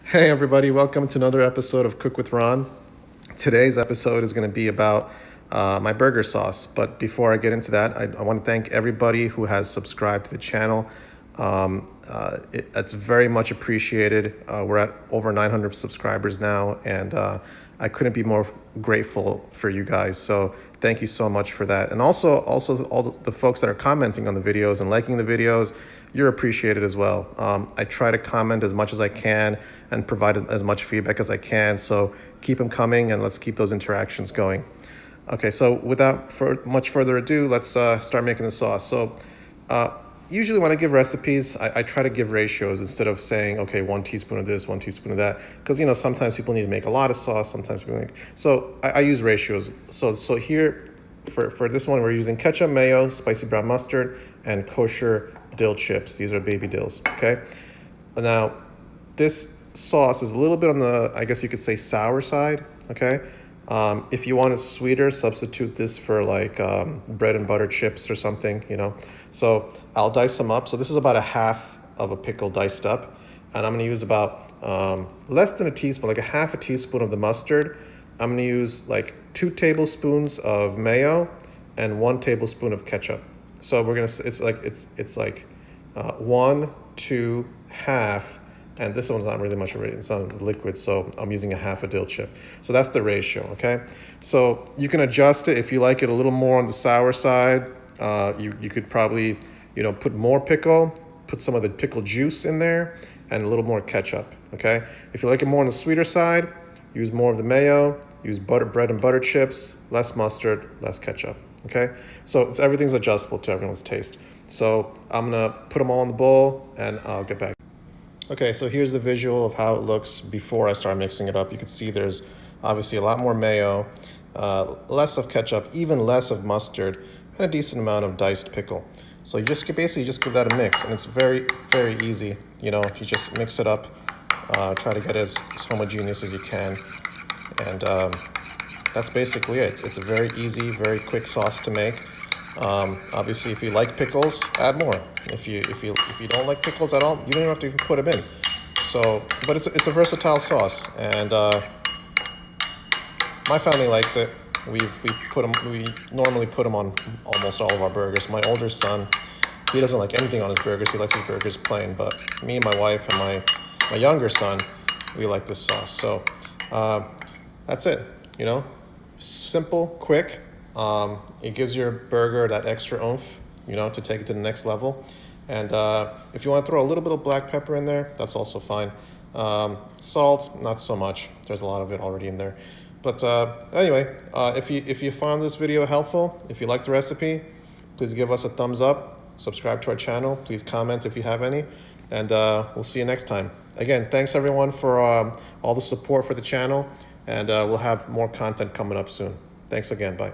Hey everybody, welcome to another episode of Cook with Ron. Today's episode is going to be about my burger sauce. But before I get into that, I want to thank everybody who has subscribed to the channel. It's very much appreciated. We're at over 900 subscribers now, and I couldn't be more grateful for you guys. So thank you so much for that. And also all the folks that are commenting on the videos and liking the videos, you're appreciated as well. I try to comment as much as I can and provide as much feedback as I can. So keep them coming, and let's keep those interactions going. Okay, so without much further ado, let's start making the sauce. So usually when I give recipes, I try to give ratios instead of saying, okay, 1 teaspoon of this, 1 teaspoon of that. Because, sometimes people need to make a lot of sauce, sometimes people make... So I use ratios. So here, for this one, we're using ketchup, mayo, spicy brown mustard, and kosher dill chips. These are baby dills, okay? Now, this sauce is a little bit on the, I guess you could say, sour side, okay? If you want it sweeter, substitute this for like bread and butter chips or something, So I'll dice them up. So this is about a half of a pickle diced up. And I'm going to use about less than a teaspoon, like a half a teaspoon of the mustard. I'm going to use like 2 tablespoons of mayo and 1 tablespoon of ketchup. So we're going to, it's like 1, 2, half. And this one's not really much of it. It's not liquid, so I'm using a half a dill chip. So that's the ratio, okay? So you can adjust it if you like it a little more on the sour side. You could probably, put more pickle, put some of the pickle juice in there, and a little more ketchup, okay? If you like it more on the sweeter side, use more of the mayo, use bread and butter chips, less mustard, less ketchup, okay? So everything's adjustable to everyone's taste. So I'm gonna put them all in the bowl, and I'll get back. Okay, so here's the visual of how it looks before I start mixing it up. You can see there's obviously a lot more mayo, less of ketchup, even less of mustard, and a decent amount of diced pickle. So you basically just give that a mix, and it's very, very easy. If you just mix it up, try to get it as homogeneous as you can. And that's basically it. It's a very easy, very quick sauce to make. Obviously, if you like pickles, add more. If you don't like pickles at all, you don't even have to even put them in. So, but it's a versatile sauce, and my family likes it. We normally put them on almost all of our burgers. My older son, he doesn't like anything on his burgers. He likes his burgers plain. But me and my wife and my younger son, we like this sauce. So that's it. Simple, quick. It gives your burger that extra oomph, to take it to the next level. And if you want to throw a little bit of black pepper in there, that's also fine. Salt, not so much. There's a lot of it already in there. But anyway, if you found this video helpful, if you liked the recipe, please give us a thumbs up. Subscribe to our channel. Please comment if you have any. And we'll see you next time. Again, thanks everyone for all the support for the channel. And we'll have more content coming up soon. Thanks again. Bye.